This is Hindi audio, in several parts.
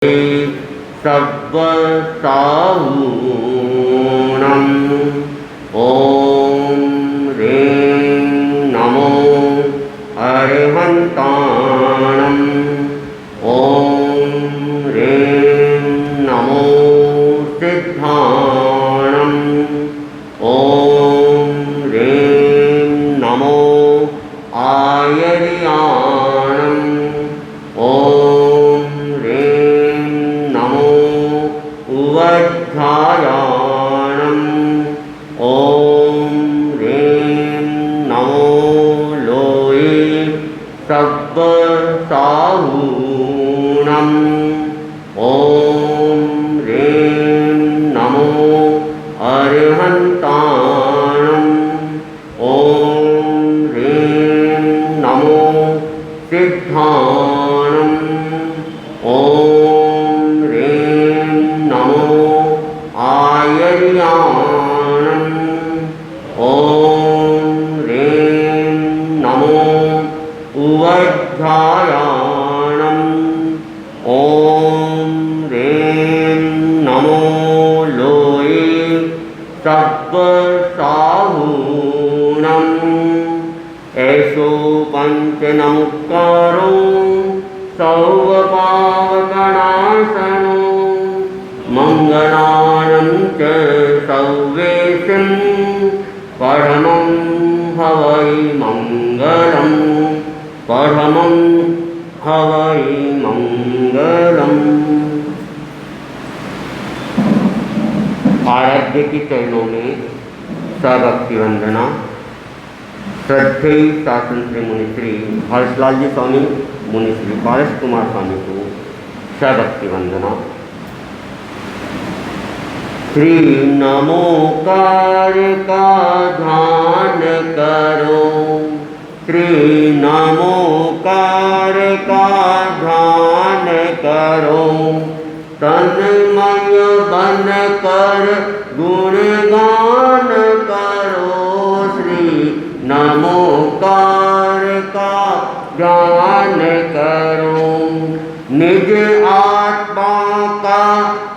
सब्बसाहूणम् ॐ ह्रीं नमो अरिहन्ताणम् ॐ ह्रीं नमो सिद्धाणम् ॐ ह्रीं नमो आयर्याणम् ॐ ह्रीं नमो उवध्यायाणम् ॐ ह्रीं नमो लोये सब्बसाहूणम् ॐ ह्रीं नमो अरिहन्ताणम् ॐ ह्रीं नमो सिद्धाणम् ॐ ह्रीं नमो आयर्याणम् ॐ ह्रीं नमो उवध्यायाणम् ॐ ह्रीं नमो लोये सब्बसाहूणम् ऐसो पंचनमुक्कारो सर्वपावकनाशनो मंगलानं च सर्वेशं परमं हवै मंगलम् परमं हवै मंगलम्। आराध्य के चरणों में सभक्ति वंदना। श्रद्धेय शासन श्री मुनिश्री हर्षलाल जी स्वामी, मुनिश्री पारस कुमार स्वामी को सभक्ति वंदना। श्री नमोकार का ध्यान करो, श्री नमोकार का ध्यान करो, तन्मय बन कर गुणगान करो। श्री नमोकार का ध्यान करो, निज आत्मा का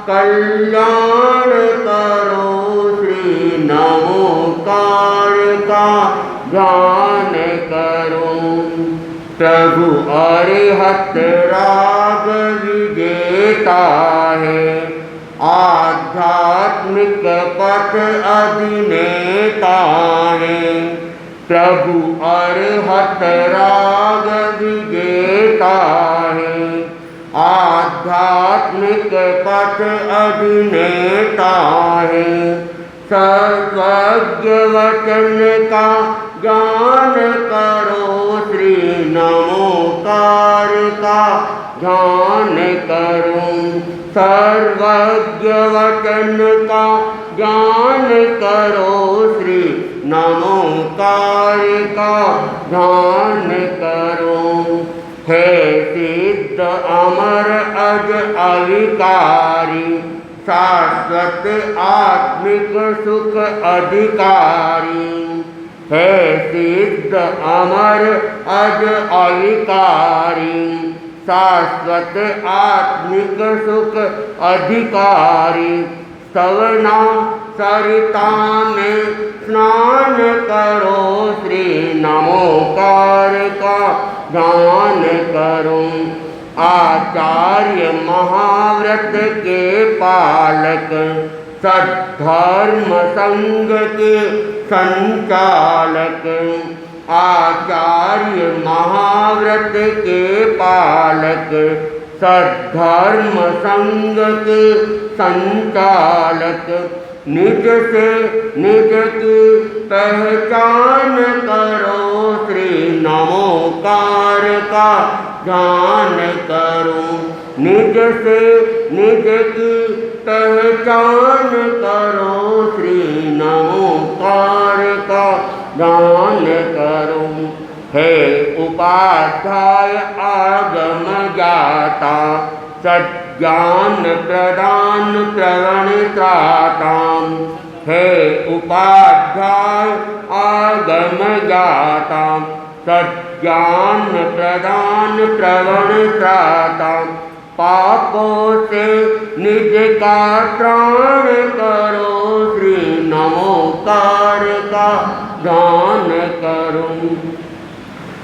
कल्याण करो। श्री नमोकार का ध्यान करो, प्रभु अरिहत राग विजेता है, आध्यात्मिक पथ अधिनेता है। प्रभु अरिहत राग विजेता है, आध्यात्मिक पथ अधिनेता है। सर्वज्ञ वचन का ज्ञान करो, श्री नमोकार का ध्यान करो। सर्वज्ञ वचन का ज्ञान करो, श्री नमोकार का ध्यान करो। है सिद्ध अमर अज अविकारी, शाश्वत आत्मिक सुख अधिकारी। है सिद्ध अमर अज अविकारी, शाश्वत आत्मिक सुख अधिकारी। सवना सरिता में स्नान करो, श्री नमोकार का ध्यान करो। आचार्य महाव्रत के पालक, सद्धर्म संग के संचालक। आचार्य महाव्रत के पालक, सद्धर्म संग के संचालक। निज से निज की पहचान करो, श्री नमोकार का ध्यान करो। निज से निज की पहचान करो, श्री नमोकार का ध्यान करो। है उपाध्याय आगम ज्ञाता, सज्ञान प्रदान प्रवण त्राता। है उपाध्याय आगम ज्ञाता, सज्ञान प्रदान प्रवण त्राता। पापों से निज का त्राण करो, श्री नमोकार का गान करूं।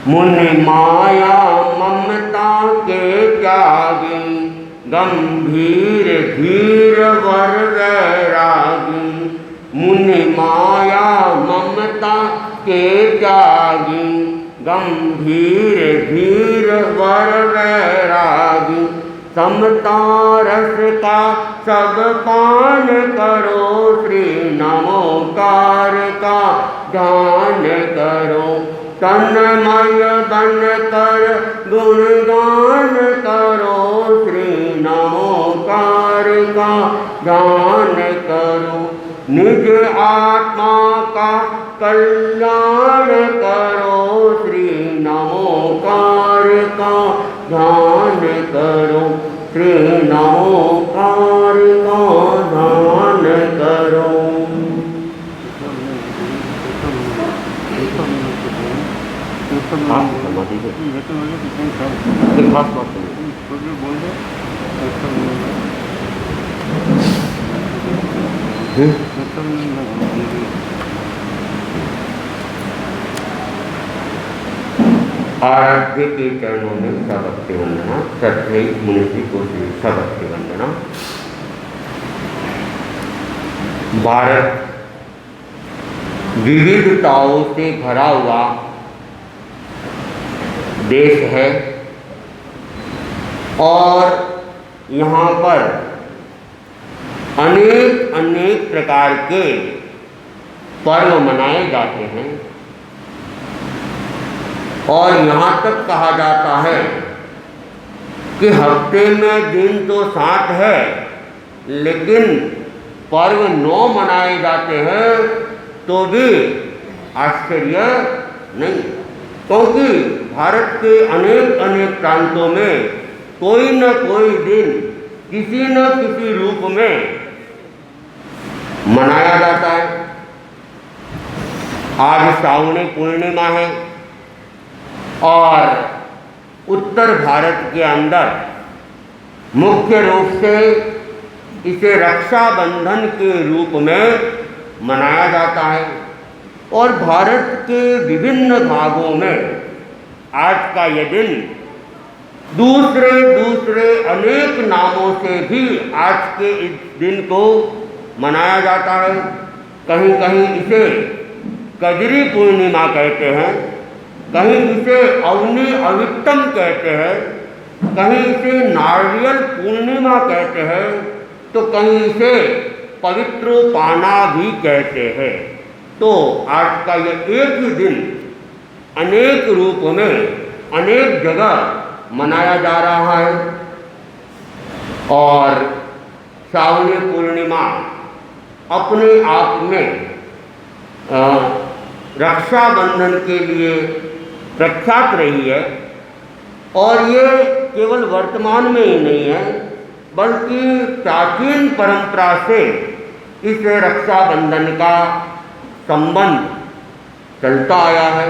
मुनि माया ममता के त्यागी, गंभीर धीर वर वैरागी। मुनि माया ममता के त्यागी, गंभीर धीर वर वैरागी। समता रस का सब पान करो, श्री नमोकार का ध्यान करो। तन्मय बन कर गुणगान करो, श्री नमोकार का ध्यान करो। निज आत्मा का कल्याण करो, श्री नमोकार का ध्यान करो। श्री नमोकार का ध्यान करो। आराध्य के चरणों में सभक्ति वंदना। श्रद्धेय मुनिषि को सभक्ति वंदना। भारत विविधताओं से भरा हुआ देश है और यहाँ पर अनेक अनेक प्रकार के पर्व मनाए जाते हैं और यहाँ तक कहा जाता है कि हफ्ते में दिन तो 7 है, लेकिन पर्व 9 मनाए जाते हैं तो भी आश्चर्य नहीं, क्योंकि भारत के अनेक अनेक प्रांतों में कोई न कोई दिन किसी न किसी रूप में मनाया जाता है। आज श्रावणी पूर्णिमा है और उत्तर भारत के अंदर मुख्य रूप से इसे रक्षाबंधन के रूप में मनाया जाता है और भारत के विभिन्न भागों में आज का यह दिन दूसरे दूसरे अनेक नामों से भी आज के इस दिन को मनाया जाता है। कहीं कहीं इसे कजरी पूर्णिमा कहते हैं, कहीं इसे अवनी अविट्टम कहते हैं, कहीं इसे नारियल पूर्णिमा कहते हैं, तो कहीं इसे पवित्रोपाना भी कहते हैं। तो आज का ये एक ही दिन अनेक रूप में अनेक जगह मनाया जा रहा है और श्रावणी पूर्णिमा अपने आप में रक्षाबंधन के लिए प्रख्यात रही है और ये केवल वर्तमान में ही नहीं है बल्कि प्राचीन परंपरा से इस रक्षाबंधन का संबंध चलता आया है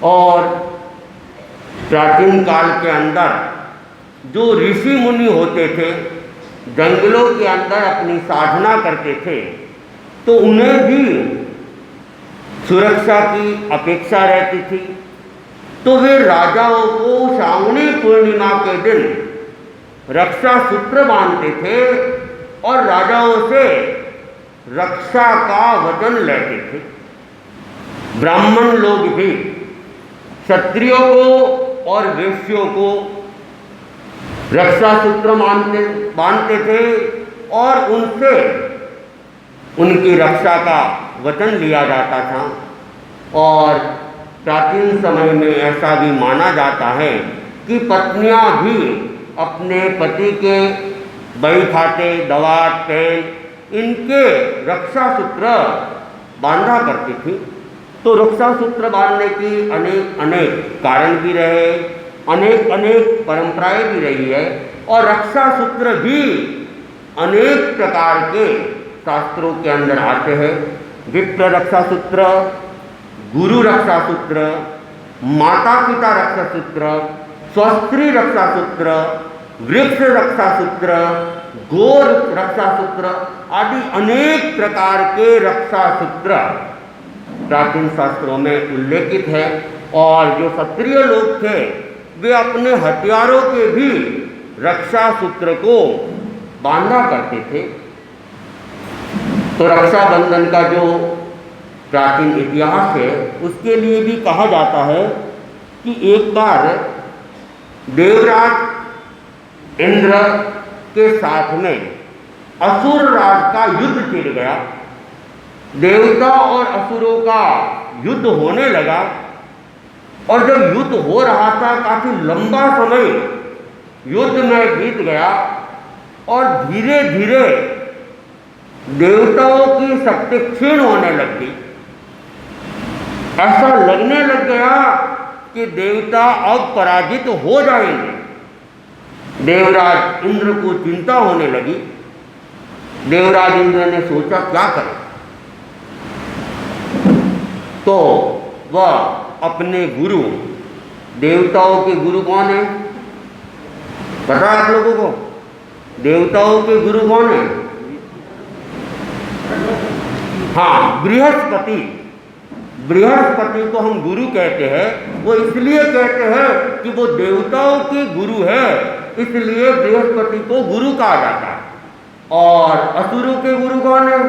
और प्राचीन काल के अंदर जो ऋषि मुनि होते थे, जंगलों के अंदर अपनी साधना करते थे, तो उन्हें भी सुरक्षा की अपेक्षा रहती थी, तो वे राजाओं को श्रावणी पूर्णिमा के दिन रक्षा सूत्र बांधते थे और राजाओं से रक्षा का वचन लेते थे। ब्राह्मण लोग भी क्षत्रियों को और वैश्यों को रक्षा सूत्र बांधते थे और उनसे उनकी रक्षा का वचन लिया जाता था। और प्राचीन समय में ऐसा भी माना जाता है कि पत्नियां भी अपने पति के बही खाते, दवा, तेल इनके रक्षा सूत्र बांधा करती थी। तो रक्षा सूत्र बांधने की अनेक अनेक कारण भी रहे, अनेक अनेक परंपराएं भी रही है और रक्षा सूत्र भी अनेक प्रकार के शास्त्रों के अंदर आते हैं। विप्र रक्षा सूत्र, गुरु रक्षा सूत्र, माता पिता रक्षा सूत्र, स्वस्त्री रक्षा सूत्र, वृक्ष रक्षा सूत्र, गोर रक्षा सूत्र आदि अनेक प्रकार के रक्षा सूत्र प्राचीन शास्त्रों में उल्लेखित है। और जो क्षत्रिय लोग थे वे अपने हथियारों के भी रक्षा सूत्र को बांधा करते थे। तो रक्षाबंधन का जो प्राचीन इतिहास है उसके लिए भी कहा जाता है कि एक बार देवराज इंद्र के साथ में असुर राज का युद्ध छिड़ गया। देवता और असुरों का युद्ध होने लगा और जब युद्ध हो रहा था काफी लंबा समय युद्ध में बीत गया और धीरे धीरे देवताओं की शक्ति क्षीण होने लग गई। ऐसा लगने लग गया कि देवता अब पराजित हो जाएंगे। देवराज इंद्र को चिंता होने लगी। देवराज इंद्र ने सोचा क्या करें, तो वह अपने गुरु, देवताओं के गुरु कौन है पता है आप लोगों को? देवताओं के गुरु कौन है? हाँ, बृहस्पति। बृहस्पति को हम गुरु कहते हैं। वो इसलिए कहते हैं कि वो देवताओं के गुरु है, इसलिए बृहस्पति को गुरु कहा जाता है। और असुरों के गुरु कौन है?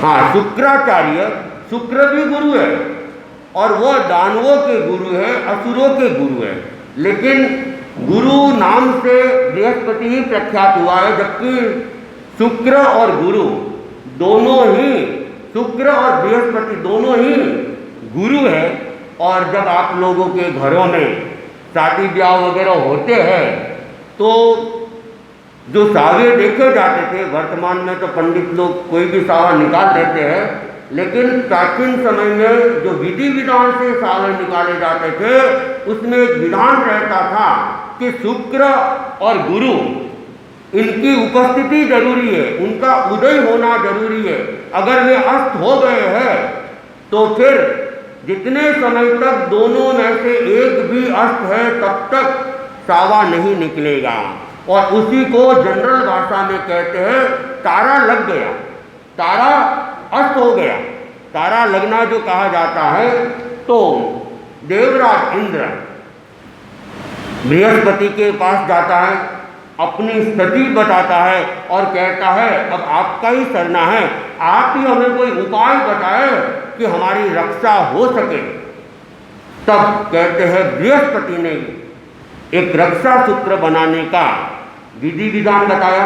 हाँ, शुक्राचार्य। शुक्र भी गुरु है और वो दानवों के गुरु है, असुरों के गुरु है। लेकिन गुरु नाम से बृहस्पति ही प्रख्यात हुआ है, जबकि शुक्र और गुरु दोनों ही, शुक्र और बृहस्पति दोनों ही गुरु है। और जब आप लोगों के घरों में शादी ब्याह वगैरह होते हैं तो जो सावे देखे जाते थे, वर्तमान में तो पंडित लोग कोई भी सावा निकाल देते हैं, लेकिन प्राचीन समय में जो विधि विधान से सावे निकाले जाते थे उसमें एक विधान रहता था कि शुक्र और गुरु इनकी उपस्थिति जरूरी है, उनका उदय होना जरूरी है। अगर वे अस्त हो गए हैं तो फिर जितने समय तक दोनों में से एक भी अस्त है तब तक सावा नहीं निकलेगा। और उसी को जनरल भाषा में कहते हैं तारा लग गया, तारा अस्त हो गया। तारा लगना जो कहा जाता है, तो देवराज इंद्र बृहस्पति के पास जाता है, अपनी स्थिति बताता है और कहता है अब आपका ही सरना है, आप ही हमें कोई उपाय बताए कि हमारी रक्षा हो सके। तब कहते हैं बृहस्पति ने एक रक्षा सूत्र बनाने का विधि विधान बताया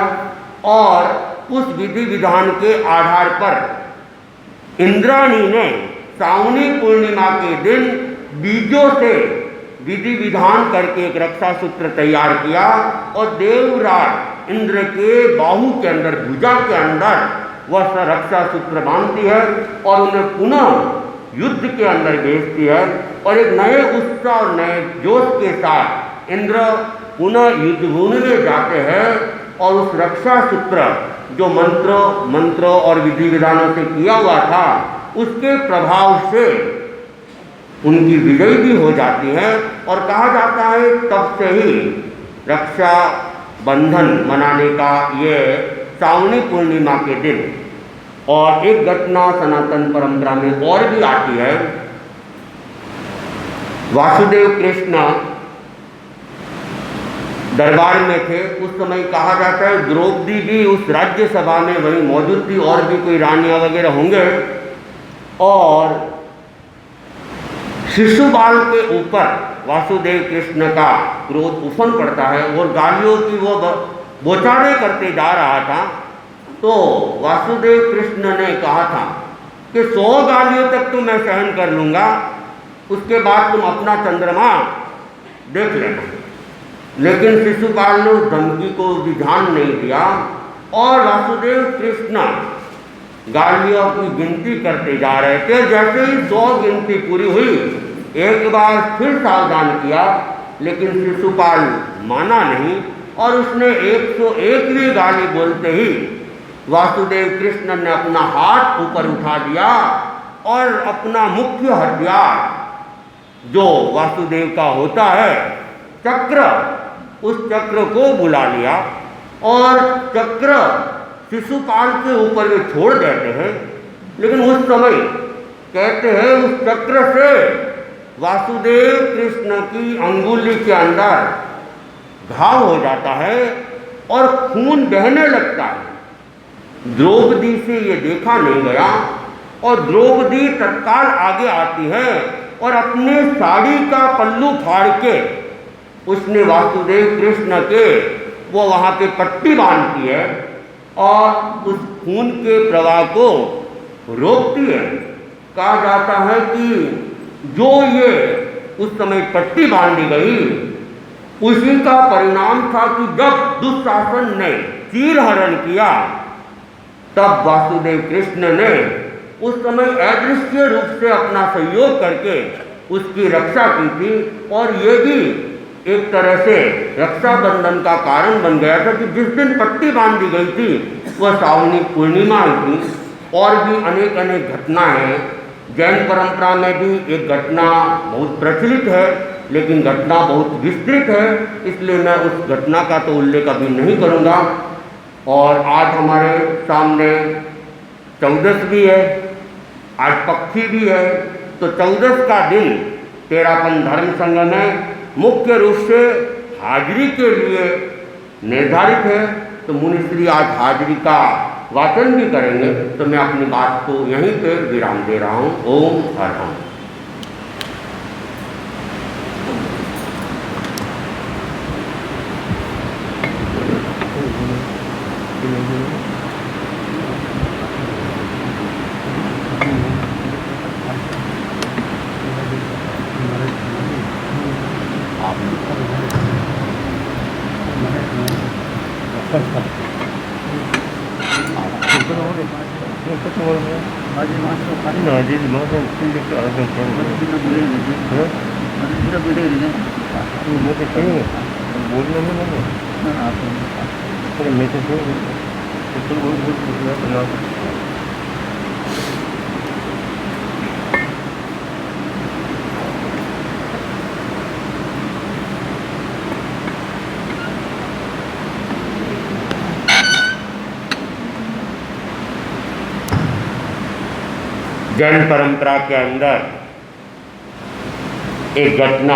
और उस विधि विधान के आधार पर इंद्राणी ने सावनी पूर्णिमा के दिन बीजों से विधि विधान करके एक रक्षा सूत्र तैयार किया और देवराज इंद्र के बाहु के अंदर, भुजा के अंदर वह रक्षा सूत्र बांधती है और उन्हें पुनः युद्ध के अंदर भेजती है। और एक नए उत्साह और नए जोश के साथ इंद्र पुनः युद्ध भूमि में जाते हैं और उस रक्षा सूत्र जो मंत्र और विधि विधानों से किया हुआ था उसके प्रभाव से उनकी विजय भी हो जाती है। और कहा जाता है तब से ही रक्षा बंधन मनाने का ये सावनी पूर्णिमा के दिन। और एक घटना सनातन परंपरा में और भी आती है। वासुदेव कृष्ण दरबार में थे, उस समय कहा जाता है द्रौपदी भी उस राज्यसभा में वहीं मौजूद थी और भी कोई रानियां वगैरह होंगे। और शिशुपाल के ऊपर वासुदेव कृष्ण का क्रोध उफन पड़ता है और गालियों की वो बौछारें करते जा रहा था। तो वासुदेव कृष्ण ने कहा था कि 100 गालियों तक तो मैं सहन कर लूँगा, उसके बाद तुम अपना चंद्रमा देख लेना। लेकिन शिशुपाल ने उस धमकी को भी ध्यान नहीं दिया और वासुदेव कृष्ण गालियों की गिनती करते जा रहे थे। जैसे ही 100 गिनती पूरी हुई, एक बार फिर सावधान किया, लेकिन शिशुपाल माना नहीं और उसने 101वीं गाली बोलते ही वासुदेव कृष्ण ने अपना हाथ ऊपर उठा दिया और अपना मुख्य हथियार जो वासुदेव का होता है चक्र, उस चक्र को बुला लिया और चक्र शिशुपाल के ऊपर वे छोड़ देते हैं। लेकिन उस समय कहते हैं उस चक्र से वासुदेव कृष्ण की अंगुली के अंदर घाव हो जाता है और खून बहने लगता है। द्रौपदी से ये देखा नहीं गया और द्रौपदी तत्काल आगे आती है और अपने साड़ी का पल्लू फाड़ के उसने वासुदेव कृष्ण के वो वहाँ पे पट्टी बांधती है और उस खून के प्रवाह को रोकती है। कहा जाता है कि जो ये उस समय पट्टी बांधी गई उसी का परिणाम था कि जब दुशासन ने चीरहरण किया तब वासुदेव कृष्ण ने उस समय अदृश्य रूप से अपना सहयोग करके उसकी रक्षा की थी और ये भी एक तरह से रक्षाबंधन का कारण बन गया था कि जिस दिन पट्टी बांधी गई थी वह सावनी पूर्णिमा थी। और भी अनेक अनेक घटनाएं हैं। जैन परंपरा में भी एक घटना बहुत प्रचलित है, लेकिन घटना बहुत विस्तृत है, इसलिए मैं उस घटना का तो उल्लेख अभी नहीं करूँगा। और आज हमारे सामने 14 भी है, आज पक्षी भी है, तो 14 का दिन तेरापन धर्म संघ में मुख्य रूप से हाजिरी के लिए निर्धारित है। तो मुनिश्री आज हाजिरी का वाचन भी करेंगे, तो मैं अपनी बात को यहीं पे विराम दे रहा हूँ। ओम हर हर। जैन परंपरा के अंदर एक घटना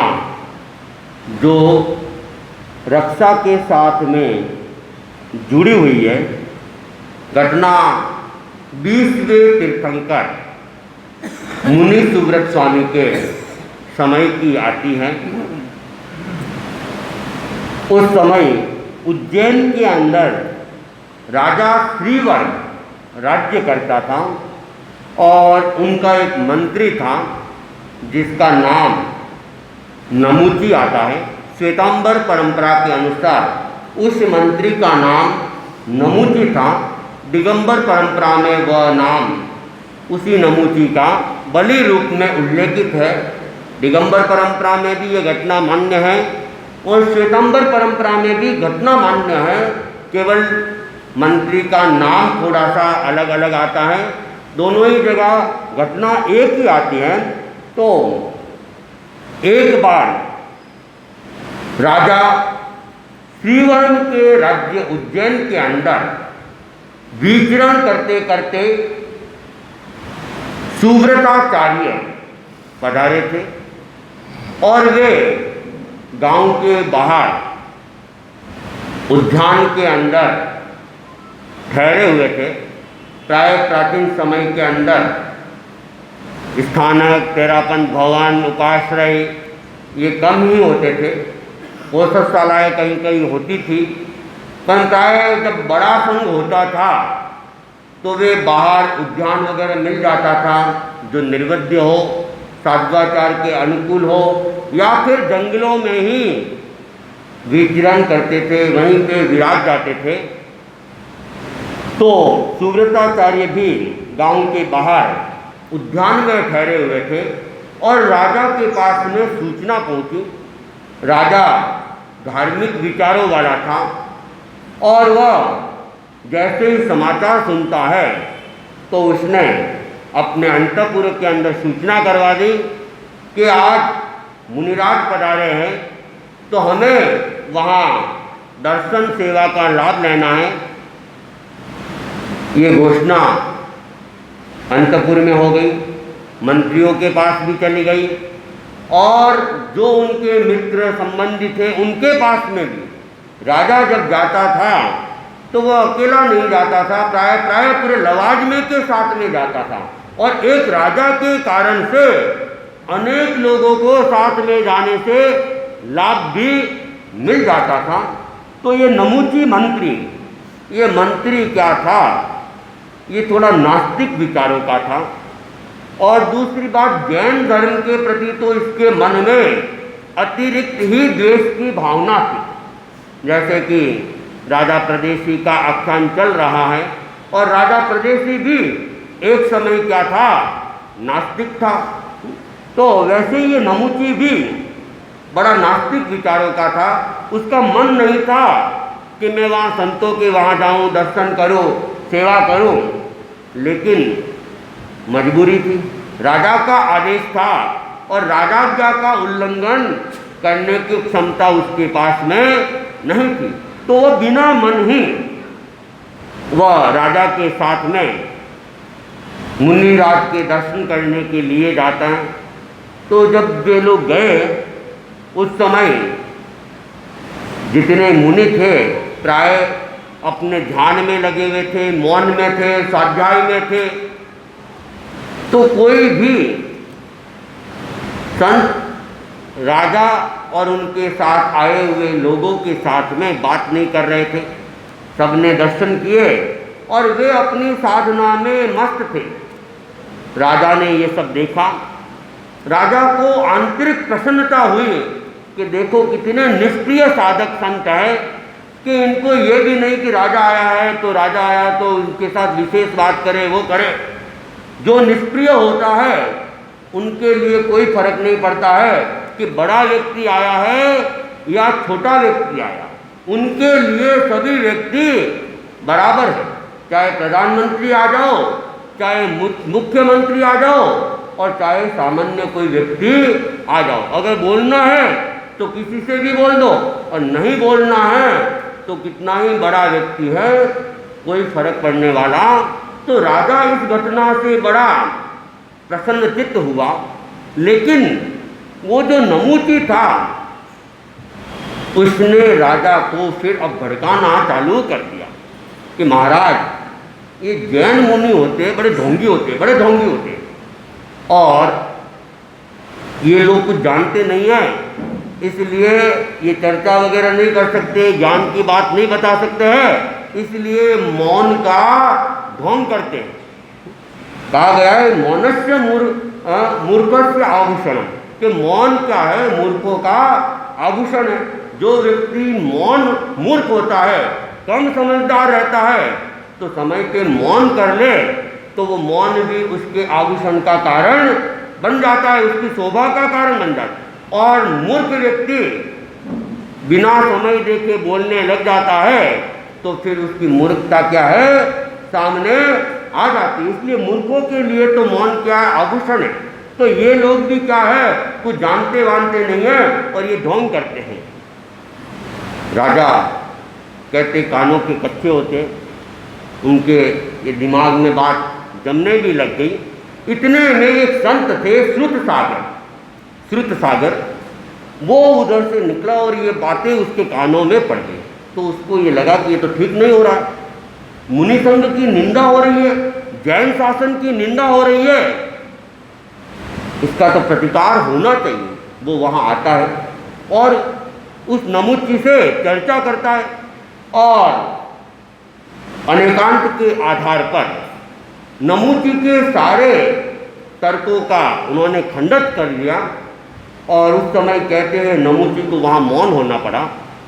जो रक्षा के साथ में जुड़ी हुई है, घटना 20वें तीर्थंकर मुनि सुव्रत स्वामी के समय की आती है। उस समय उज्जैन के अंदर राजा श्रीवर्म राज्य करता था और उनका एक मंत्री था जिसका नाम नमूची आता है। श्वेतांबर परंपरा के अनुसार उस मंत्री का नाम नमूची था। दिगंबर परंपरा में वह नाम उसी नमूची का बलि रूप में उल्लेखित है। दिगंबर परंपरा में भी यह घटना मान्य है और श्वेतांबर परंपरा में भी घटना मान्य है, केवल मंत्री का नाम थोड़ा सा अलग अलग आता है। दोनों ही जगह घटना एक ही आती है। तो एक बार राजा श्रीवर्म के राज्य उज्जैन के अंदर विचरण करते करते सुव्रताचार्य पधारे थे और वे गांव के बाहर उद्यान के अंदर ठहरे हुए थे। प्राय प्राचीन समय के अंदर स्थानक, तेरापन भवन, उपाश्रय ये कम ही होते थे। औषधशालाएँ कहीं कहीं होती थी, पर प्राय जब बड़ा संघ होता था तो वे बाहर उद्यान वगैरह मिल जाता था जो निर्वध्य हो, साध्वाचार के अनुकूल हो, या फिर जंगलों में ही विचरण करते थे, वहीं पे विराज जाते थे। तो सुव्रताचार्य भी गांव के बाहर उद्यान में ठहरे हुए थे और राजा के पास में सूचना पहुंची। राजा धार्मिक विचारों वाला था और वह जैसे ही समाचार सुनता है तो उसने अपने अंतःपुर के अंदर सूचना करवा दी कि आज मुनिराज पधारे हैं तो हमें वहाँ दर्शन सेवा का लाभ लेना है। ये घोषणा अंतपुर में हो गई, मंत्रियों के पास भी चली गई, और जो उनके मित्र संबंधी थे उनके पास में भी। राजा जब जाता था तो वह अकेला नहीं जाता था, प्राय पूरे लवाजमे के साथ में जाता था, और एक राजा के कारण से अनेक लोगों को साथ में जाने से लाभ भी मिल जाता था। तो ये नमुची मंत्री, ये मंत्री क्या था, ये थोड़ा नास्तिक विचारों का था, और दूसरी बात जैन धर्म के प्रति तो इसके मन में अतिरिक्त ही द्वेष की भावना थी। जैसे कि राजा प्रदेशी का आख्यान चल रहा है, और राजा प्रदेशी भी एक समय क्या था, नास्तिक था। तो वैसे ये नमुची भी बड़ा नास्तिक विचारों का था। उसका मन नहीं था कि मैं वहाँ संतों के वहाँ जाऊँ, दर्शन करूँ, सेवा करूँ, लेकिन मजबूरी थी, राजा का आदेश था, और राजाज्ञा का उल्लंघन करने की क्षमता उसके पास में नहीं थी। तो वह बिना मन ही वह राजा के साथ में मुनिराज के दर्शन करने के लिए जाता है। तो जब वे लोग गए, उस समय जितने मुनि थे प्राय अपने ध्यान में लगे हुए थे, मौन में थे, स्वाध्याय में थे। तो कोई भी संत राजा और उनके साथ आए हुए लोगों के साथ में बात नहीं कर रहे थे। सबने दर्शन किए और वे अपनी साधना में मस्त थे। राजा ने ये सब देखा, राजा को आंतरिक प्रसन्नता हुई कि देखो कितने निष्क्रिय साधक संत है, कि इनको ये भी नहीं कि राजा आया तो उनके साथ विशेष बात करे, वो करे। जो निष्क्रिय होता है उनके लिए कोई फर्क नहीं पड़ता है कि बड़ा व्यक्ति आया है या छोटा व्यक्ति आया, उनके लिए सभी व्यक्ति बराबर है। चाहे प्रधानमंत्री आ जाओ, चाहे मुख्यमंत्री आ जाओ, और चाहे सामान्य कोई व्यक्ति आ जाओ। अगर बोलना है तो किसी से भी बोल दो, और नहीं बोलना है तो कितना ही बड़ा व्यक्ति है, कोई फर्क पड़ने वाला। तो राजा इस घटना से बड़ा प्रसन्नचित्त हुआ। लेकिन वो जो नमुची था उसने राजा को फिर अब भड़काना चालू कर दिया कि महाराज ये जैन मुनि होते बड़े ढोंगी होते, और ये लोग कुछ जानते नहीं हैं, इसलिए ये चर्चा वगैरह नहीं कर सकते, ज्ञान की बात नहीं बता सकते हैं, इसलिए मौन का ढोंग करते हैं। कहा गया है मौनस्य मूर्खस्य आभूषण, कि मौन क्या है, मूर्खों का आभूषण है। जो व्यक्ति मौन मूर्ख होता है, कम समझदार रहता है, तो समय के मौन कर ले तो वो मौन भी उसके आभूषण का कारण बन जाता है, उसकी शोभा का कारण बन जाता है। और मूर्ख व्यक्ति बिना समय देखे बोलने लग जाता है तो फिर उसकी मूर्खता क्या है, सामने आ जाती है। इसलिए मूर्खों के लिए तो मौन क्या है, आभूषण है। तो ये लोग भी क्या है, कुछ जानते वानते नहीं है और ये ढोंग करते हैं। राजा कहते कानों के कच्चे होते, उनके ये दिमाग में बात जमने भी लग गई। इतने में एक संत थे श्रुत सागर, वो उधर से निकला और ये बातें उसके कानों में पड़ गई। तो उसको ये लगा कि ये तो ठीक नहीं हो रहा है, मुनि संघ की निंदा हो रही है, जैन शासन की निंदा हो रही है, इसका तो प्रतिकार होना चाहिए। वो वहाँ आता है और उस नमुची से चर्चा करता है, और अनेकांत के आधार पर नमुची के सारे तर्कों का उन्होंने खंडित कर दिया। और उस समय कहते हैं नमुची को वहाँ मौन होना पड़ा।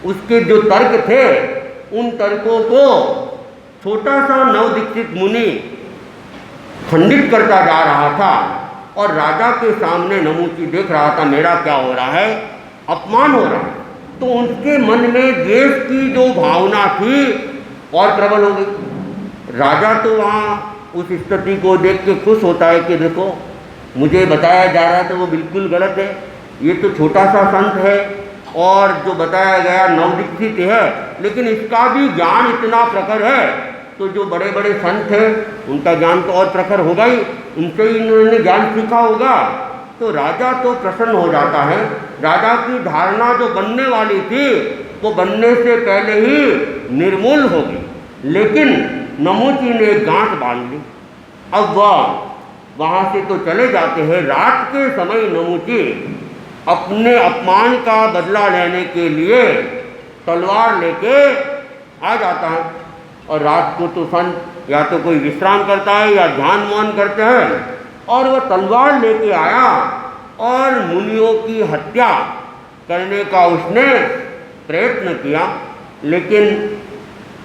उसके जो तर्क थे उन तर्कों को छोटा सा नवदीक्षित मुनि खंडित करता जा रहा था, और राजा के सामने नमुची देख रहा था मेरा क्या हो रहा है, अपमान हो रहा है। तो उनके मन में द्वेष की जो भावना थी और प्रबल हो गई। राजा तो वहाँ उस स्थिति को देख के खुश होता है कि देखो मुझे बताया जा रहा है तो वो बिल्कुल गलत है, ये तो छोटा सा संत है और जो बताया गया नवदीक्षित है, लेकिन इसका भी ज्ञान इतना प्रखर है, तो जो बड़े बड़े संत हैं उनका ज्ञान तो और प्रखर होगा ही, उनसे ही इन्होंने ज्ञान सीखा होगा। तो राजा तो प्रसन्न हो जाता है। राजा की धारणा जो बनने वाली थी वो बनने से पहले ही निर्मूल हो गई, लेकिन नमूची ने गांठ बांध ली। अब वह वहाँ से तो चले जाते हैं। रात के समय नमूची अपने अपमान का बदला लेने के लिए तलवार लेके आ जाता है। और रात को तो संत या तो कोई विश्राम करता है या ध्यान मौन करते हैं, और वह तलवार लेके आया और मुनियों की हत्या करने का उसने प्रयत्न किया। लेकिन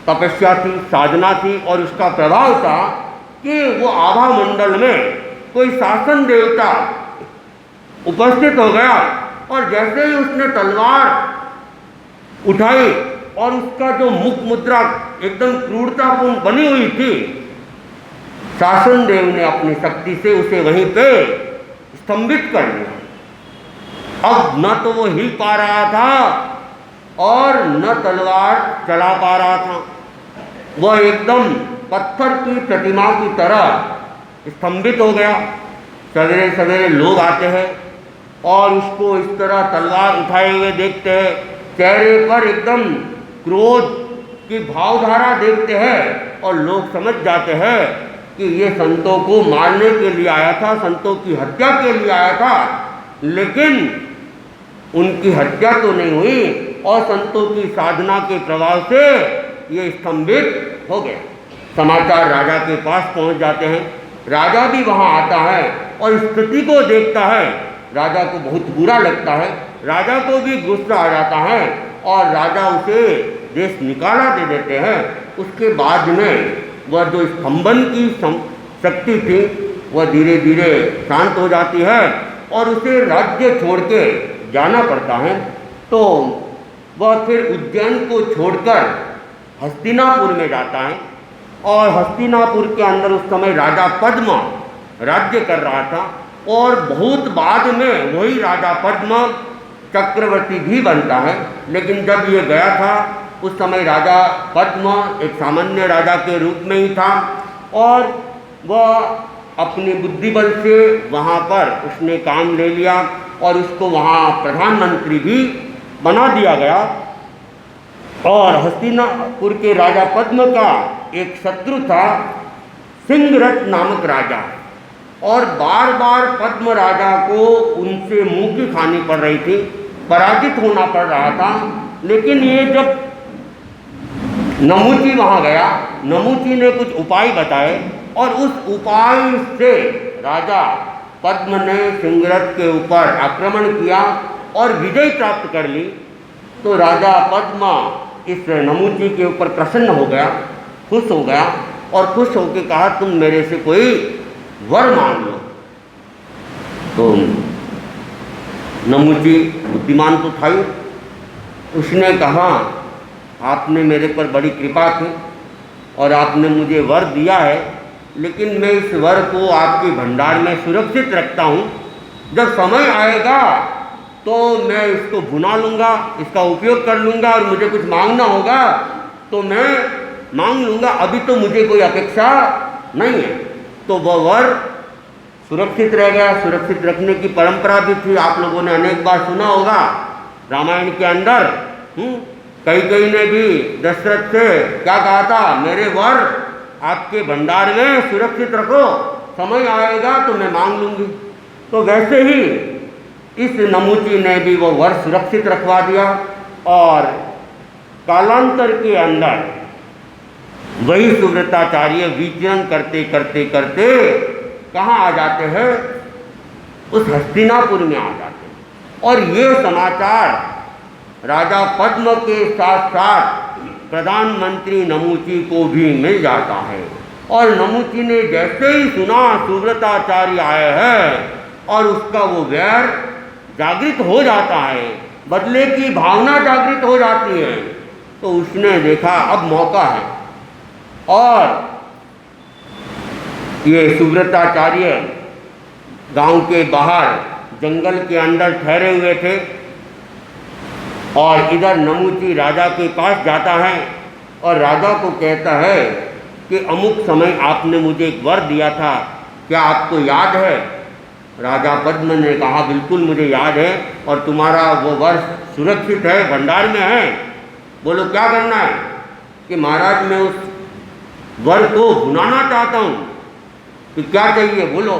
तपस्या थी, साधना थी, और उसका प्रभाव था कि वो आभा मंडल में कोई शासन देवता उपस्थित हो गया, और जैसे ही उसने तलवार उठाई और उसका जो मुख मुद्रा एकदम क्रूरतापूर्ण बनी हुई थी, शासन देव ने अपनी शक्ति से उसे वहीं पे स्तंभित कर दिया। अब न तो वो हिल पा रहा था और न तलवार चला पा रहा था। वह एकदम पत्थर की प्रतिमा की तरह स्तंभित हो गया। सवेरे सवेरे लोग आते हैं और उसको इस तरह तलवार उठाए हुए देखते हैं, चेहरे पर एकदम क्रोध की भावधारा देखते हैं, और लोग समझ जाते हैं कि ये संतों को मारने के लिए आया था, संतों की हत्या के लिए आया था। लेकिन उनकी हत्या तो नहीं हुई, और संतों की साधना के प्रभाव से ये स्तंभित हो गए। समाचार राजा के पास पहुंच जाते हैं। राजा भी वहां आता है और स्थिति को देखता है। राजा को बहुत बुरा लगता है, राजा को भी गुस्सा आ जाता है, और राजा उसे देश निकाला दे देते हैं। उसके बाद में वह जो स्तंभन की शक्ति थी वह धीरे धीरे शांत हो जाती है, और उसे राज्य छोड़ के जाना पड़ता है। तो वह फिर उज्जैन को छोड़कर हस्तिनापुर में जाता है, और हस्तिनापुर के अंदर उस समय राजा पद्म राज्य कर रहा था, और बहुत बाद में वही राजा पद्म चक्रवर्ती भी बनता है। लेकिन जब ये गया था उस समय राजा पद्म एक सामान्य राजा के रूप में ही था, और वह अपनी बुद्धि बल से वहाँ पर उसने काम ले लिया, और उसको वहाँ प्रधानमंत्री भी बना दिया गया। और हस्तिनापुर के राजा पद्म का एक शत्रु था सिंहरथ नामक राजा, और बार बार पद्म राजा को उनसे मुँह की खानी पड़ रही थी, पराजित होना पड़ रहा था। लेकिन ये जब नमूची वहाँ गया, नमूची ने कुछ उपाय बताए, और उस उपाय से राजा पद्म ने सिंहरथ के ऊपर आक्रमण किया और विजय प्राप्त कर ली। तो राजा पद्म इस नमूची के ऊपर प्रसन्न हो गया, खुश हो गया, और खुश होकर कहा तुम मेरे से कोई वर मांग लो। तो नमूची बुद्धिमान तो था ही, उसने कहा आपने मेरे पर बड़ी कृपा की और आपने मुझे वर दिया है, लेकिन मैं इस वर को आपके भंडार में सुरक्षित रखता हूँ। जब समय आएगा तो मैं इसको भुना लूँगा, इसका उपयोग कर लूँगा, और मुझे कुछ मांगना होगा तो मैं मांग लूँगा। अभी तो मुझे कोई अपेक्षा नहीं है। तो वह वर सुरक्षित रह गया। सुरक्षित रखने की परंपरा भी थी, आप लोगों ने अनेक बार सुना होगा रामायण के अंदर। कैकेयी ने भी दशरथ से क्या कहा था, मेरे वर आपके भंडार में सुरक्षित रखो, समय आएगा तो मैं मांग लूँगी। तो वैसे ही इस नमूची ने भी वो वर सुरक्षित रखवा दिया, और कालांतर के अंदर वही सुव्रताचार्य विचरण करते करते करते कहाँ आ जाते हैं, उस हस्तिनापुर में आ जाते हैं। और ये समाचार राजा पद्म के साथ साथ प्रधानमंत्री नमूची को भी मिल जाता है। और नमूची ने जैसे ही सुना सुव्रताचार्य आए हैं, और उसका वो वैर जागृत हो जाता है, बदले की भावना जागृत हो जाती है। तो उसने देखा अब मौका है, और ये सुव्रताचार्य गांव के बाहर जंगल के अंदर ठहरे हुए थे। और इधर नमूची राजा के पास जाता है और राजा को कहता है कि अमुक समय आपने मुझे एक वर दिया था, क्या आपको याद है? राजा पद्म ने कहा बिल्कुल मुझे याद है, और तुम्हारा वो वर सुरक्षित है, भंडार में है। बोलो क्या करना है? कि महाराज मैं उस वर को भुनाना चाहता हूँ, कि क्या चाहिए बोलो।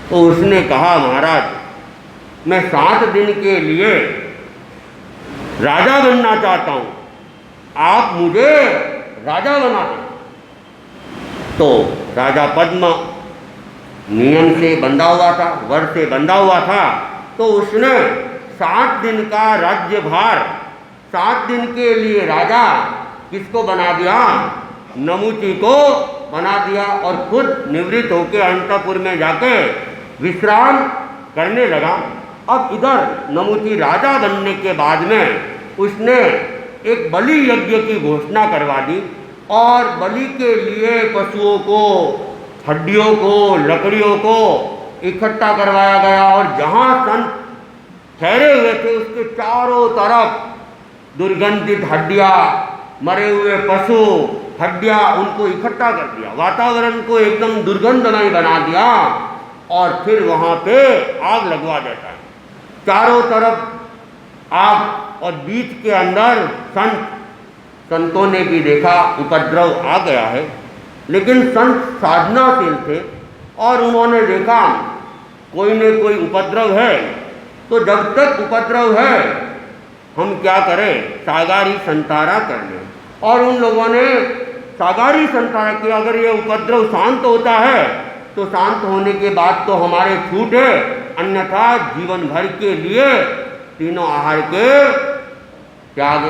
तो उसने कहा महाराज मैं 7 दिन के लिए राजा बनना चाहता हूँ, आप मुझे राजा बना दें। तो राजा पद्म नियम से बंधा हुआ था, वर से बंधा हुआ था, तो उसने 7 दिन का राज्यभार 7 दिन के लिए राजा किसको बना दिया? नमूची को बना दिया, और खुद निवृत्त होकर अंतपुर में जाके विश्राम करने लगा। अब इधर नमूची राजा बनने के बाद में उसने एक बलि यज्ञ की घोषणा करवा दी, और बलि के लिए पशुओं को, हड्डियों को, लकड़ियों को इकट्ठा करवाया गया, और जहाँ संत ठहरे हुए थे उसके चारों तरफ दुर्गंधित हड्डियाँ, मरे हुए पशु हड्डियाँ, उनको इकट्ठा कर दिया, वातावरण को एकदम दुर्गंधमय बना दिया, और फिर वहाँ पे आग लगवा देता है। चारों तरफ आग, और बीच के अंदर संतों ने भी देखा उपद्रव आ गया है, लेकिन संत साधनाशील थे और उन्होंने देखा कोई न कोई उपद्रव है, तो जब तक उपद्रव है हम क्या करें, सागारी संतारा कर लें। और उन लोगों ने सागारी संतारा किया। अगर ये उपद्रव शांत होता है तो शांत होने के बाद तो हमारे छूट है, अन्यथा जीवन भर के लिए तीनों आहार के त्याग।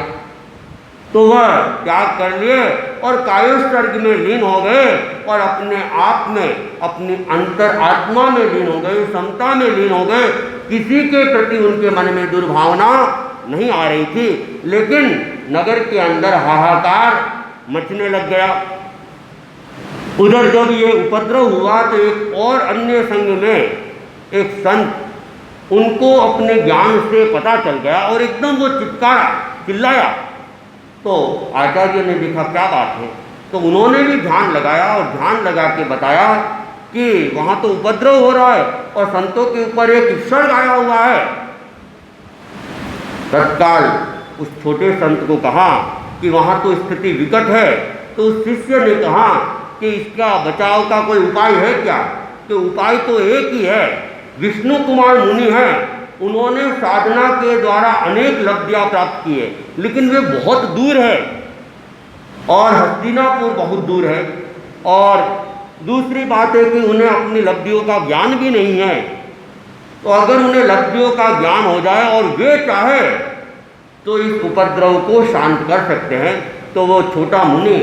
तो वह त्याग कर लिए और कायोस्वर्ग में लीन हो गए, और अपने आप में, अपनी अंतर आत्मा में लीन हो गए, समता में लीन हो गए। किसी के प्रति उनके मन में दुर्भावना नहीं आ रही थी, लेकिन नगर के अंदर हाहाकार मचने लग गया। उधर जब ये उपद्रव हुआ तो एक और अन्य संघ में एक संत, उनको अपने ज्ञान से पता चल गया और एकदम वो चित्कारा, चिल्लाया। तो आचार्य ने देखा क्या बात है, तो उन्होंने भी ध्यान लगाया और ध्यान लगा के बताया कि वहाँ तो उपद्रव हो रहा है और संतों के ऊपर एक ईश्वर आया हुआ है। तत्काल उस छोटे संत को कहा कि वहाँ तो स्थिति विकट है। तो उस शिष्य ने कहा कि इसका बचाव का कोई उपाय है क्या? तो उपाय तो एक ही है, विष्णु कुमार मुनि हैं, उन्होंने साधना के द्वारा अनेक लब्धियाँ प्राप्त की है, लेकिन वे बहुत दूर है और हस्तिनापुर बहुत दूर है, और दूसरी बात है कि उन्हें अपनी लब्धियों का ज्ञान भी नहीं है। तो अगर उन्हें लब्धियों का ज्ञान हो जाए और वे चाहे तो इस उपद्रव को शांत कर सकते हैं। तो वो छोटा मुनि,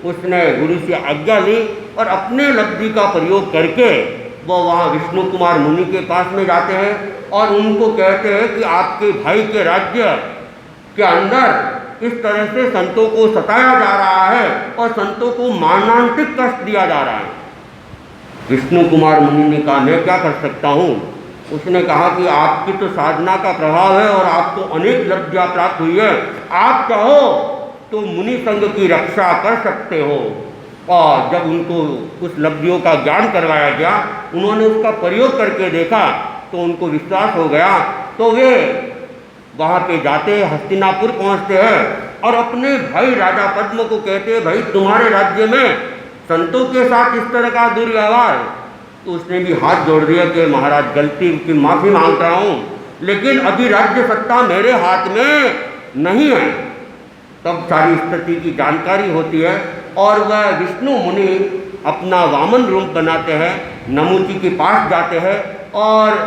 उसने गुरु से आज्ञा ली और अपने लब्धि का प्रयोग करके वो वहाँ विष्णु कुमार मुनि के पास में जाते हैं और उनको कहते हैं कि आपके भाई के राज्य के अंदर इस तरह से संतों को सताया जा रहा है और संतों को मारणांतिक कष्ट दिया जा रहा है। विष्णु कुमार मुनि ने कहा मैं क्या कर सकता हूँ। उसने कहा कि आपकी तो साधना का प्रभाव है और आपको अनेक लब्धियाँ प्राप्त हुई है, आप चाहो तो मुनि संघ की रक्षा कर सकते हो। और जब उनको उस लब्धियों का ज्ञान करवाया गया, उन्होंने उसका प्रयोग करके देखा तो उनको विश्वास हो गया। तो वे वहाँ पे जाते, हस्तिनापुर पहुँचते हैं और अपने भाई राजा पद्म को कहते हैं भाई तुम्हारे राज्य में संतों के साथ इस तरह का दुर्व्यवहार। तो उसने भी हाथ जोड़ दिया कि महाराज गलती की माफ़ी मांग रहा हूँ, लेकिन अभी राज्य सत्ता मेरे हाथ में नहीं है। तब सारी स्थिति की जानकारी होती है और वह विष्णु मुनि अपना वामन रूप बनाते हैं, नमूची के पास जाते हैं और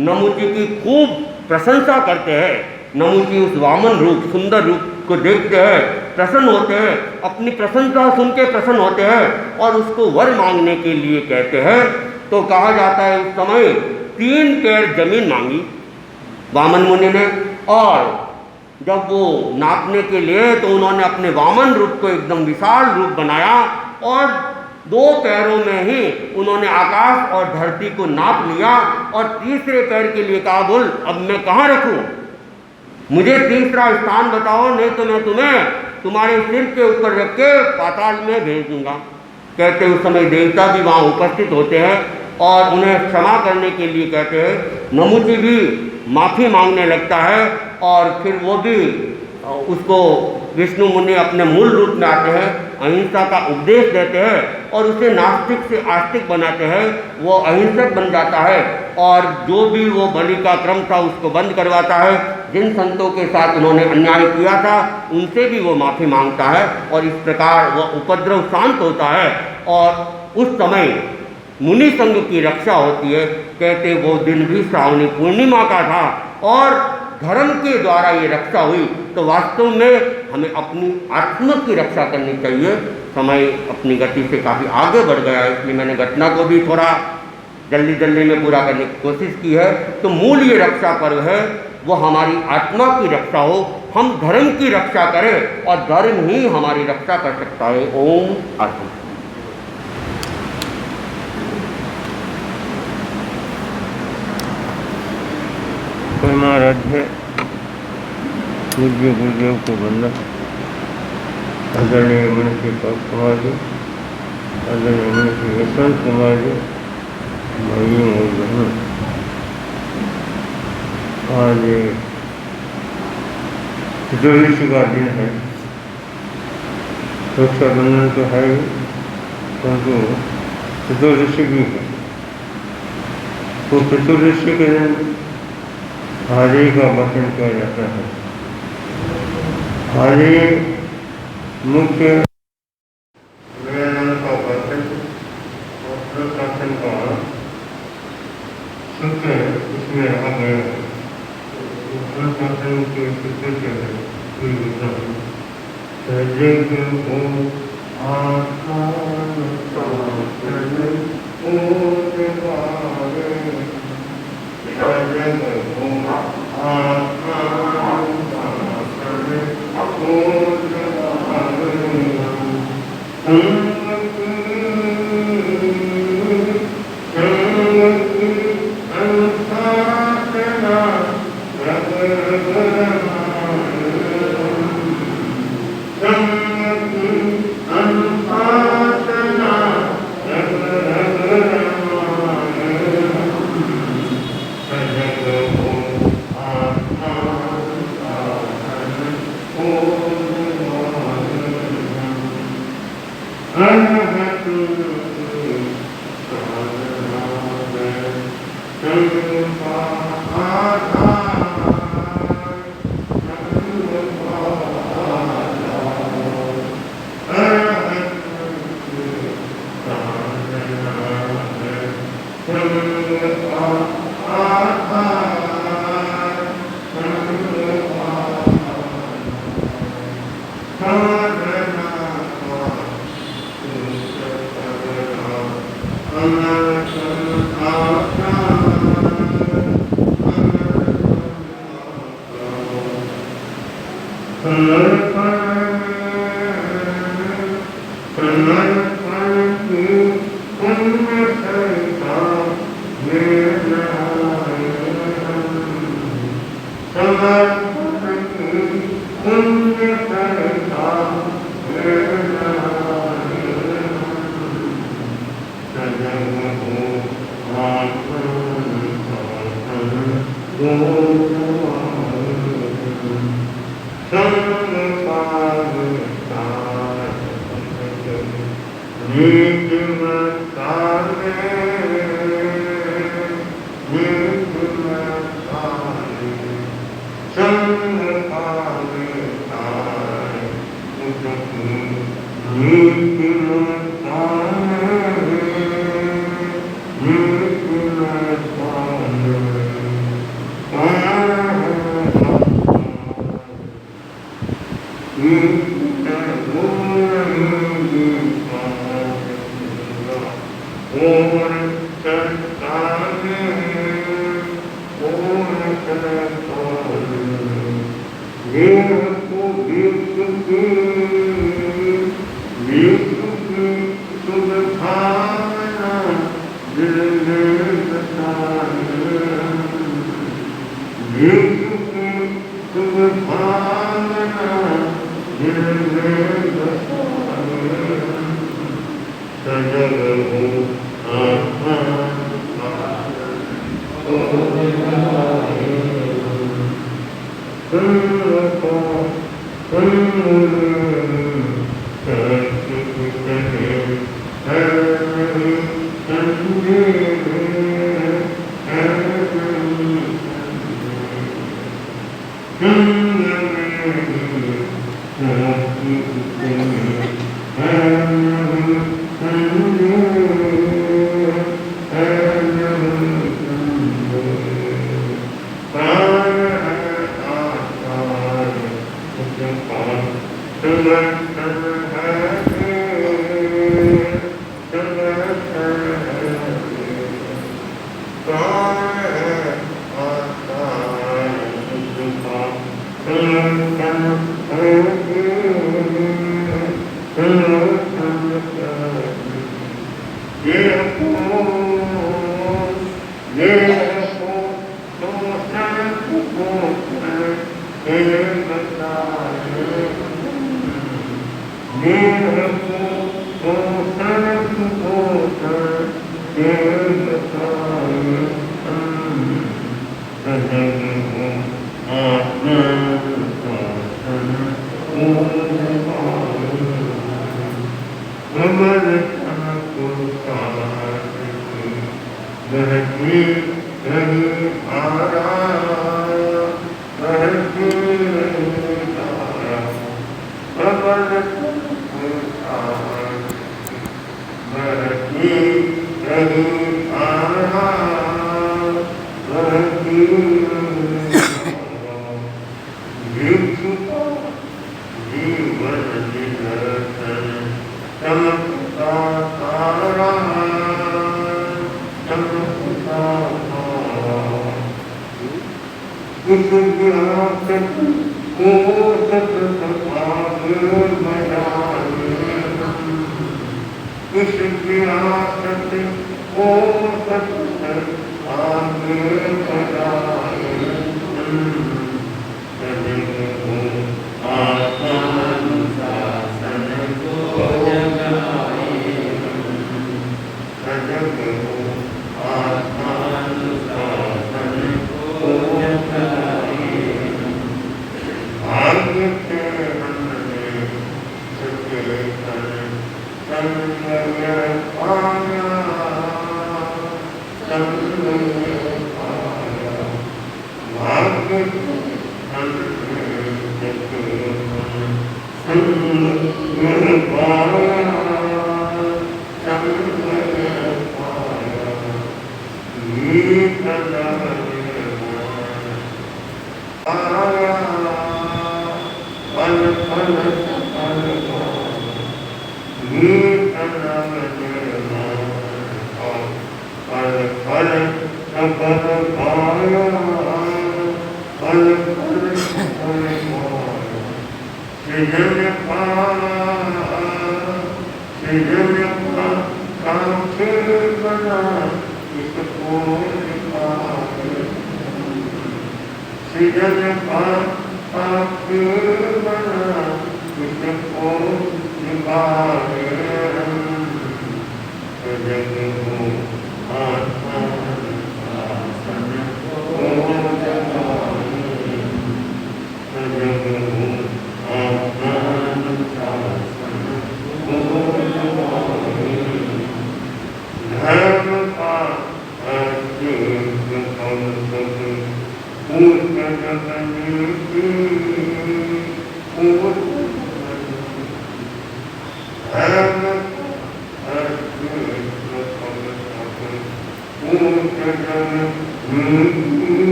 नमूची की खूब प्रशंसा करते हैं। नमूची उस वामन रूप, सुंदर रूप को देखते हैं, प्रसन्न होते हैं, अपनी प्रशंसा सुन के प्रसन्न होते हैं और उसको वर मांगने के लिए कहते हैं। तो कहा जाता है उस समय 3 पेड़ जमीन मांगी वामन मुनि ने, और जब वो नापने के लिए तो उन्होंने अपने वामन रूप को एकदम विशाल रूप बनाया और 2 पैरों में ही उन्होंने आकाश और धरती को नाप लिया और तीसरे पैर के लिए कहा बोल अब मैं कहाँ रखूँ। मुझे तीसरा स्थान बताओ, नहीं तो मैं तुम्हें तुम्हारे सिर के ऊपर रख के पाताल में भेज दूंगा। कहते उस समय देवता भी वहाँ उपस्थित होते हैं और उन्हें क्षमा करने के लिए कहते हैं। नमुची भी माफ़ी मांगने लगता है और फिर वो भी उसको विष्णु मुनि अपने मूल रूप में आते हैं, अहिंसा का उपदेश देते हैं और उसे नास्तिक से आस्तिक बनाते हैं। वो अहिंसक बन जाता है और जो भी वो बलि का क्रम था उसको बंद करवाता है। जिन संतों के साथ उन्होंने अन्याय किया था उनसे भी वो माफ़ी मांगता है और इस प्रकार वह उपद्रव शांत होता है और उस समय मुनि संघ की रक्षा होती है। कहते वो दिन भी श्रावणी पूर्णिमा का था और धर्म के द्वारा ये रक्षा हुई। तो वास्तव में हमें अपनी आत्मा की रक्षा करनी चाहिए। समय अपनी गति से काफ़ी आगे बढ़ गया है, इसलिए मैंने घटना को भी थोड़ा जल्दी जल्दी में पूरा करने की कोशिश की है। तो मूल ये रक्षा पर्व है वो हमारी आत्मा की रक्षा हो, हम धर्म की रक्षा करें और धर्म ही हमारी रक्षा कर सकता है। ओम आत्मा। परमाराध्य पूज्य गुरुदेव को वंदन। आदरणीय मनीषी पवन कुमार जी, आदरणीय मनीषी यशवंत कुमार जी, भाइयों और बहनों, आज चतुर्दशी का दिन है। रक्षाबंधन तो है ही, परंतु चतुर्दशी भी है। तो चतुर्दशी के दिन हारी का वचन किया जाता है। हारी मुख्य व्यायाम का वचन और प्रशासन का सूत्र इसमें आ गया है। प्रशासन के सूत्र के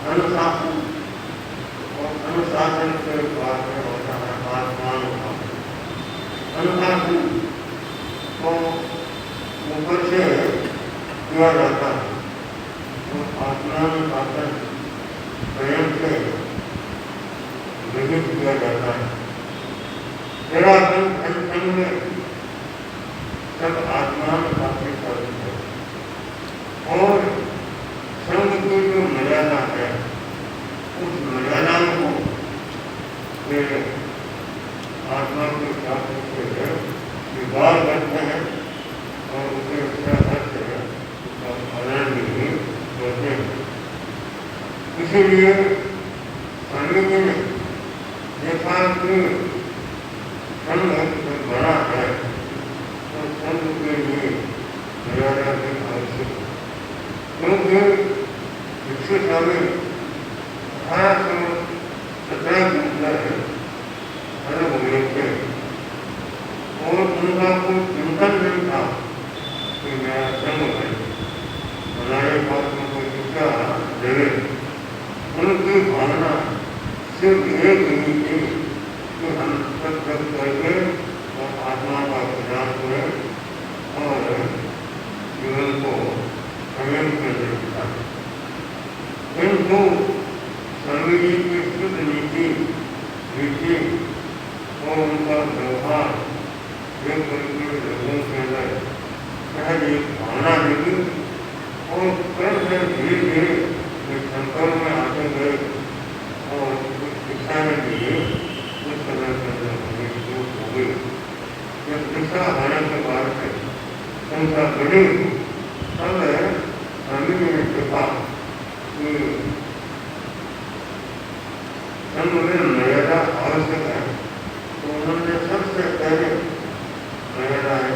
अनुशासन और अनुशासन के बाद में होता है आत्मानुशासन। अनुशासन को ऊपर से किया जाता है तो आत्मानुशासन स्वयं से विहित किया जाता है। तेरा संग में सब आत्मानुशासित करते हैं और संघ की जो मर्यादा है उस मर्यादा को आत्मा के साथ विवाह करते हैं और उसे उसका पालन भी करते हैं। इसीलिए स्वामी जी ने देखा कि संघ बड़ा है तो संघ के लिए मर्यादा की आवश्यक है, क्योंकि विकसित स्वामी 1817 के अंदर अलग हुए थे और उनका कोई चिंतन नहीं था कि मेरा संघ है, हमारे पास में कोई शिक्षा देवे। उनकी भावना सिर्फ एक ही थी कि हम सब करके और आत्मा का प्रयास करें और जीवन को संयम कर देता। किंतु स्वामी जी की शुद्ध नीति और उनका व्यवहार एक करके लोगों के अंदर सहज एक भावना देगी और क्रम धीरे धीरे संपर्क में आते गए और कुछ शिक्षा में दिए कुछ समय के अंदर हमें शुरू हो गई। जब शिक्षा आने के बाद से संख्या बढ़ी तब स्वामी जी ने देखा कि संघ में मर्यादा आवश्यक है तो उन्होंने सबसे पहले मर्यादा है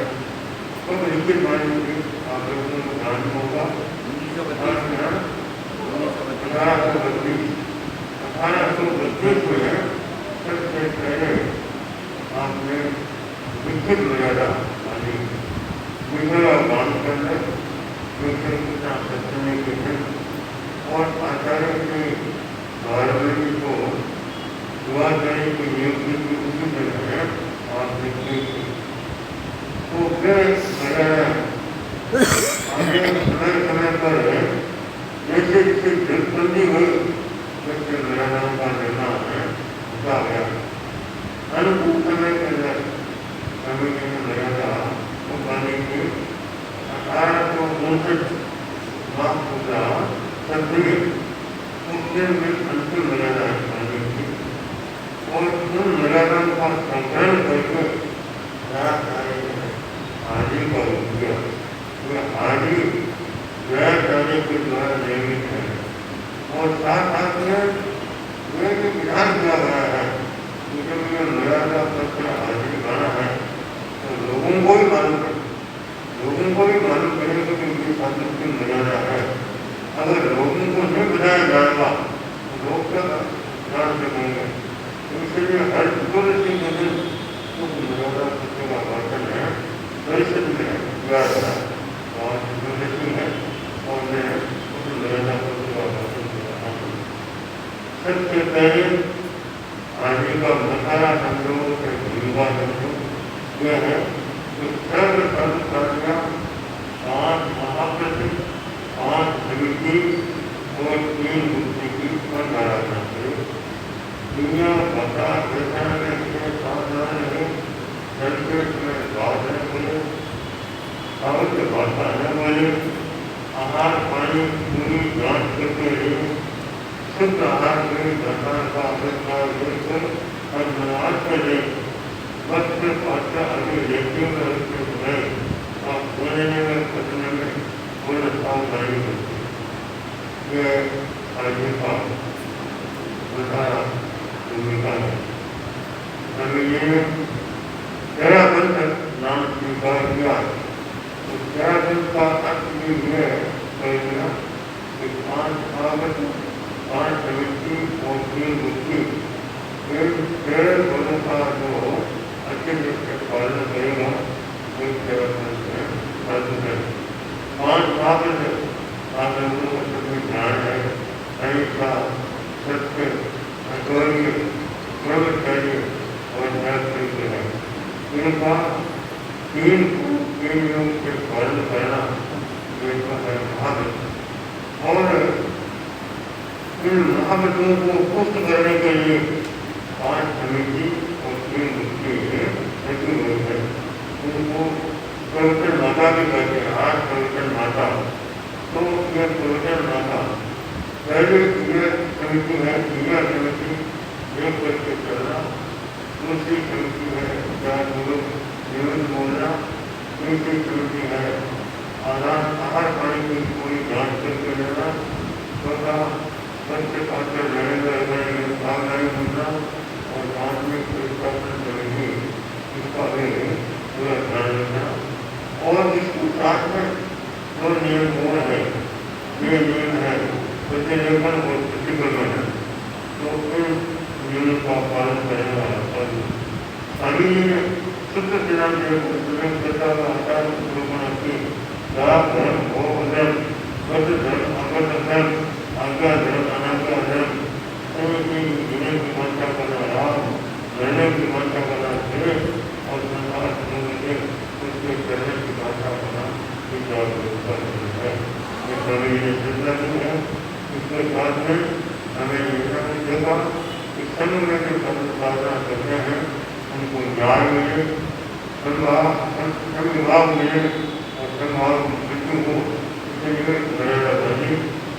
तो लिखित मानी थी। आप लोगों को ध्यान होगा 1832 में सबसे पहले आपने लिखित मर्यादा मानी। विषय बांध करना विषय कितना सचने के हैं और आचार्य के भारत को दुआ करने की नियुक्ति की उसी जगह है आपने की थी। तो फिर आगे समय पर जैसे जैसे जलबंदी हुई वैसे मर्यादाओं का निर्माण होता गया। अनुकूल समय के अंदर स्वामी जी ने मर्यादा को पाने की 1859 माफ होगा सक्रिय उसके में अंतिम मर्यादा पानी थी और उन मर्यादाओं का संकलन करके आदि का उपयोग वह आदि गैर जाने के द्वारा निर्मित है और साथ साथ में यह भी विधान किया गया है कि जब यह मर्यादा पत्र आदि बना है तो लोगों को ही मालूम है, लोगों को भी मालूम करेगा कि उनके साथ की मर्यादा है। अगर लोगों को नहीं बताया जाएगा तो लोग क्या जान सकेंगे। इसलिए हर चतुर्दशी के दिन उस मर्यादा सत्य का भाषण है परिषद में किया गया और चतुर्दशी है और मैं उस मर्यादा सत्य का भाषण किया। सबसे पहले आदि का मसाला समझो से भूमिका समझो यह है कि सर्व कार्य 5 महाप्रति 5 समिति और 3 मुक्ति की आराधना करें। दुनिया भाषा व्यवसाय में सावधान है, संस्कृत में बात न बोले, साउथ भाषा न बोले, आहार पानी पूरी जांच करते रहे, शुद्ध आहार में भगवान का अभिप्राय लेकर और नमाज करें। वक्त पाठा अभी लेते हुए उसके समय आप बोलने में पढ़ने में पूर्ण सावधानी होती है। यह आगे का बताया भूमिका है। स्वामी जी ने तेरा पंथ नाम स्वीकार किया तो तेरा पंथ का अर्थ भी यह कहेगा कि 5 भागवत 5 समिति और 3 मुक्ति तेरे गुणों का जो अच्छे से पालन करेगा वही तेरा पंथ है। 5 भागवत आप लोगों को सभी ध्यान है, अहिंसा सत्य अद्वैय ब्रह्मचर्य और शास्त्र है। इनका तीन नियम के पालन करना इनका है महाव्रत। और इन महाव्रतों को पुष्ट करने के लिए 5 समिति और 3 मुक्ति रखी हुई है। उनको प्रवचन माता भी कहते हैं। आज प्रवचन माता, तो यह प्रवचन माता पहले यह समिति है, यह समिति एक करके चलना, दूसरी समिति है चार लोग जीवन बोलना, तीसरी समिति है आहार पानी की पूरी जांच करके लेना, चौथा सत्य पात्र रहने सावधानी होना, और पांचवी परिवर्तन समिति इसका भी पूरा ध्यान रखना। और इसके साथ में 2 नियम और है। ये नियम है प्रतिलेखन और प्रतिक्रमण। तो इन नियमों का पालन करने वाला अभी शुद्ध सिद्धांत आचार की लाभ धर्म भोग धर्म बद्ध धर्म अगत धर्म आज्ञा धर्म अनाज्ञा धर्म जीने की मान्यता करना, लाभ रहने की मान्यता करना और संसार से उसके करने की मान्यता करना है। ये सभी ने चिंता की है। इसके साथ में हमें यह देखा कि संघ में जो साधना करते हैं उनको न्याय मिले, संविभाग मिले और संभाग मृत्यु हो, इसलिए मर्यादा बनी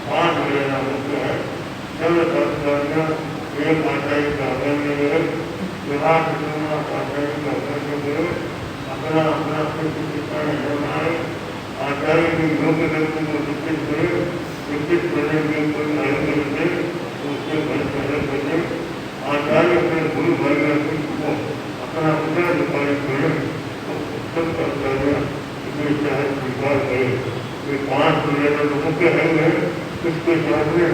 5 मर्यादा मुख्य है। सर्वशास्त्रियाँ एक आचार्य का अध्ययन मिले, विवाह प्रसंगा आचार्य का अध्ययन मिले, अपना अपना शिक्षा बनाए, आचार्य के योग्य व्यक्ति को शिक्षित करे, शिक्षित करने के कोई आयोजन दे उसके बल बने, आचार्य अपने गुरु वर्ग को अपना उत्तराधिकारी करे तो सब कर्तव्य इसमें चाहे स्वीकार करे। ये 5 मर्यादा तो मुख्य है। इसके साथ में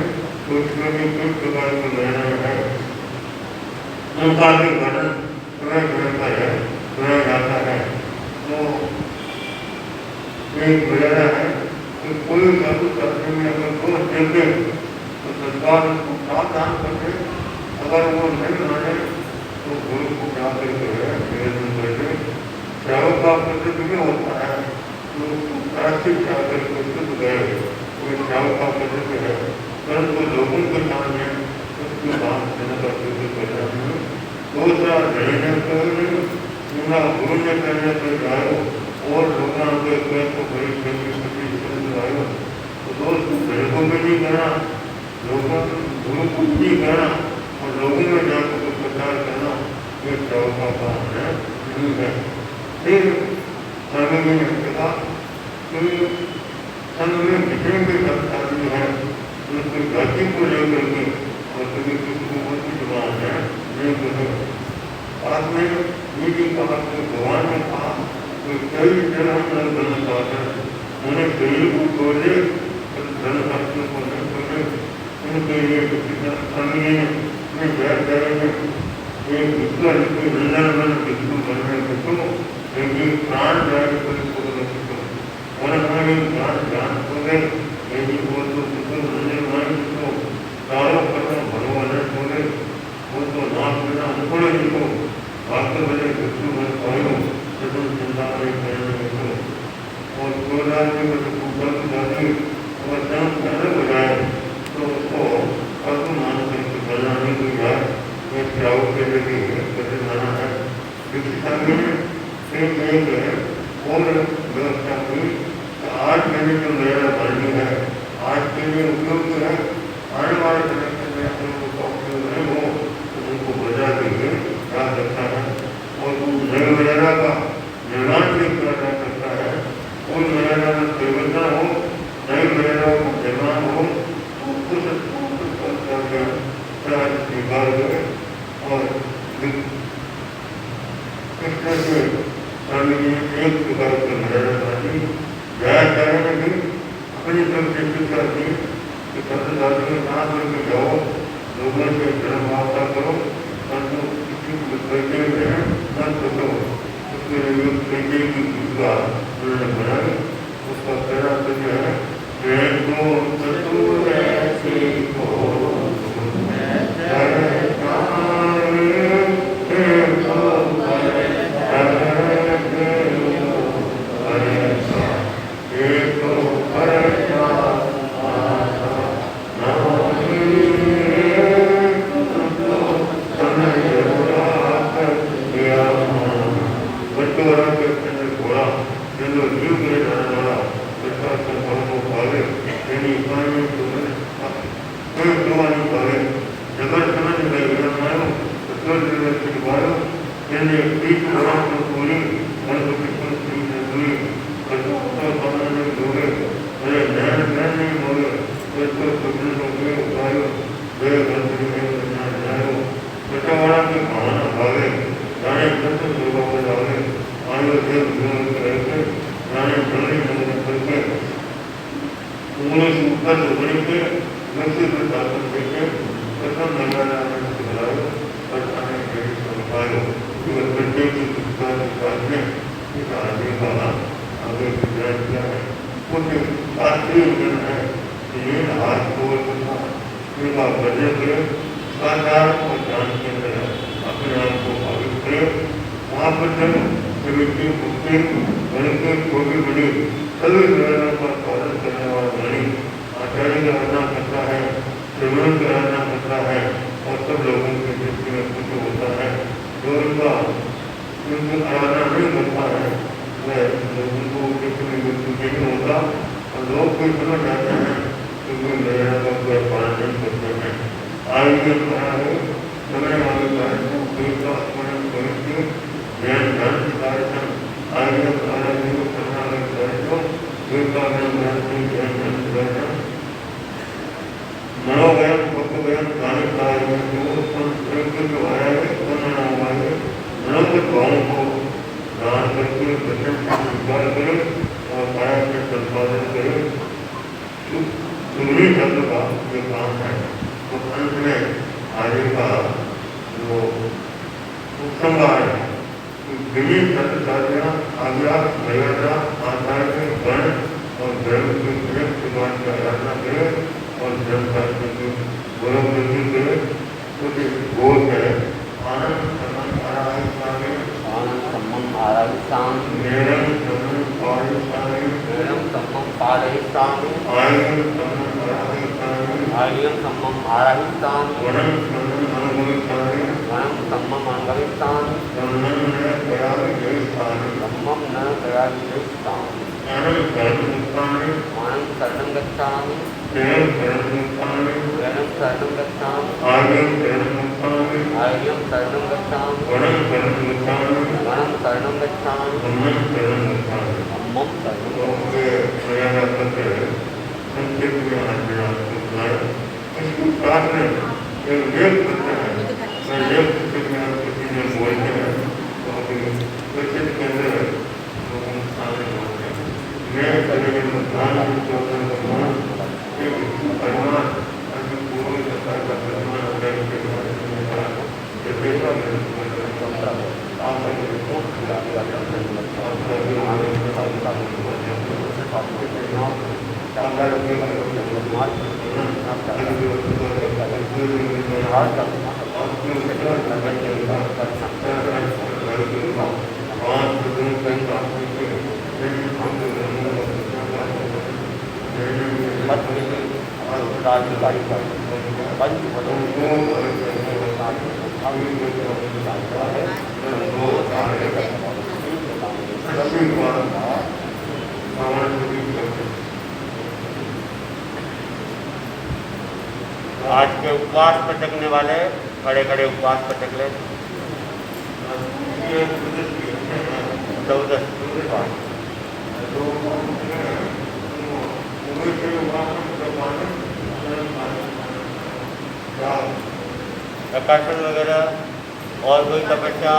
तो इसमें भी किस प्रकार की मर्यादा है उनका भी वर्णन सुना जाता है। तो एक मर्यादा है कि कोई साधु शास्त्र में अगर दोष देते तो सरकार उसको सावधान करके, अगर वो नहीं माने तो गुरु को क्या करते हैं निवेदन करके श्रावक का प्रसिद्ध भी होता है तो प्राचित जाकर के शुद्ध गए वो श्रावक का प्रसिद्ध है, परंतु लोगों के सामने उसकी बात करने का प्रसिद्ध करना है। दूसरा रहने का गुरु ने करने पर जाओ और लोगों के को बड़ी आयो तो दोस्त को भी नहीं करना, लोगों गुरु को नहीं करना और लोगों में जाकर को प्रचार करना, ये श्रावक का काम है नहीं है। फिर संघ में कहा कि संघ में जितने भी सब आदमी है उसकी जाति को लेकर के और कभी किसी को बहुत जवान है नहीं कहे। बाद में ये भी कहा कि भगवान ने कहा कि कई जन्म न बन पाते उन्हें शरीर को छोड़े धन शास्त्रों को न छोड़े, उनके लिए समझे में व्यास करेंगे एक विश्व वृंदन बन विष्णु बनने को लेकिन प्राण जाए और हमारे ज्ञान हो गए यदि वो तो विष्णु वृंदन मान जिसको चारों कर्म भगवान हो गए वो तो नाम बिना अनुकूल जिसको वास्तव में विष्णु बन पायो तो चिंता नहीं करने को और गोदान में ऊपर जाती और जन्म अलग हो जाए तो उसको कर्म मान करके बनाने की जाए ये श्रावक के लिए कैसे माना है। शिक्षा में एक है और व्यवस्था हुई तो आज मैंने जो मेरा वाणी है आज के लिए उपयोग है, आने वाले समय में उनका उपयोग नहीं हो तो उनको बजा देंगे जा सकता है और नई मर्यादा का निर्माण भी किया जा सकता है। उन मर्यादा में परिवर्तन हो, नई मर्यादा का निर्माण हो तो स्वीकार करें और इस तरह से स्वामी जी ने एक प्रकार की मर्यादा दी। व्याख्यान में भी अपनी तरफ से शिक्षा दी कि सत्यशास्त्र में साथ लेके जाओ, लोगों से धर्म वार्ता करो, परंतु किसी को कहते हुए न सोचो। उसके लिए कहते की भूमिका उन्होंने बनाई। उसका पहला सत्य है કોઈ જોવાનું કરે જગત સમજ ગયો તો એને પીઠ ભરવાનું પૂરી ગણપતિ પૂરી પૂરી ભગવાનને જોડે અને જ્ઞાન નહીં મળે તો સુખનો ઉપાયો બે ગણપતિને જાણ્યો પટાવાળાની ભાવના ભાવે જાણે કશું સ્વભાવ આવે આવ્યો તે વિરોધ કરે છે જાણે જળની નમન કરશે ઉંગળી ઉપર ઉગડી છે નસીબ શાસન છે પ્રથમ નગારા બોલાવ્યો પટાને ઘેરી સંભાળ્યો प्रत्येक ने इस आदमी का आगे गुजरात किया है कुछ शास्त्रीय जन है ये हाथ को इनका बजे करे साकार और ज्ञान के अंदर अपने आप को भावित करे वहाँ पर जब व्यक्ति मुक्ति गणित के छोटी बड़ी सभी प्रेरणा का पालन करने वाला वाणी आचार्य का आराधना करता है श्रवण की आराधना करता है और सब लोगों की दृष्टि में कुछ होता है जो उनका आराधना नहीं करता है वह उनको नहीं होता और लोग कोई समझ जाते हैं क्योंकि मेरा का कोई पालन नहीं करते हैं आगे कहा है समय आगे का स्मरण करके ज्ञान ज्ञान कार्यक्रम आगे कार्यक्रम करना कार्यक्रम मनोवयम भक्तवयम ज्ञान कार्य जो आया है मनोगत भावों को दान करके वचन से स्वीकार करे और काया से संपादन करे सुनी शब्द का ये काम है तो अंत में आगे का जो उपसंहार है विभिन्न शब्द साधना आज्ञा मर्यादा आचार्य गण और धर्म के प्रेम भगवान की आराधना करे और धर्म शास्त्र की गौरव वृद्धि करे कुछ बोध है आनंद सम्मान आराधिसामि आनंद सम्मम आराधिसामि नेरम सम्मम पारयिसामि नेरम सम्मम पारयिसामि आर्यम सम्मम आराधिसामि आर्यं सम्मम आराधिसामि वनं सम्मम अनुभविसामि वनं सम्मम अनुभविसामि सम्मम न कयामि जयिसामि सम्मम न कयामि जयिसामि ज्ञानं शरणं गच्छामि ज्ञानं शरणं गच्छामि ज्ञानं शरणं गच्छामि ज्ञानं शरणं गच्छामि आर्यं शरणं गच्छामि आर्यं शरणं गच्छामि वनं शरणं गच्छामि वनं शरणं गच्छामि सम्मं शरणं गच्छामि धम्मं शरणं तो ये मर्यादा करते हैं संक्षेप में आज आपको सुनाया इसको साथ में एक लेख करते हैं मैं लेख पुस्तक में आपको चीजें बोलते हैं तो अभी बचत के अंदर लोगों को सामने बोलते हैं मैं करेंगे मतदान परिमाण अभी पूर्व सरकार का परिमाण अगर के बारे में कहा कि पेशा में आप राजकारी पंच आज के उपवास पटकने वाले खड़े खड़े उपवास पटक ले 14 प्रकाशन वगैरह और कोई तपस्या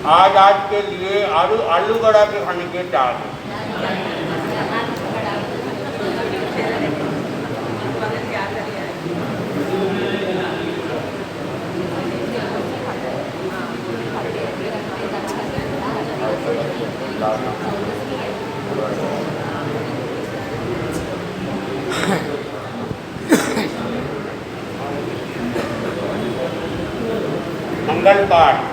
आज के लिए आलू गड़ा के खाने के चार मंगल पाठ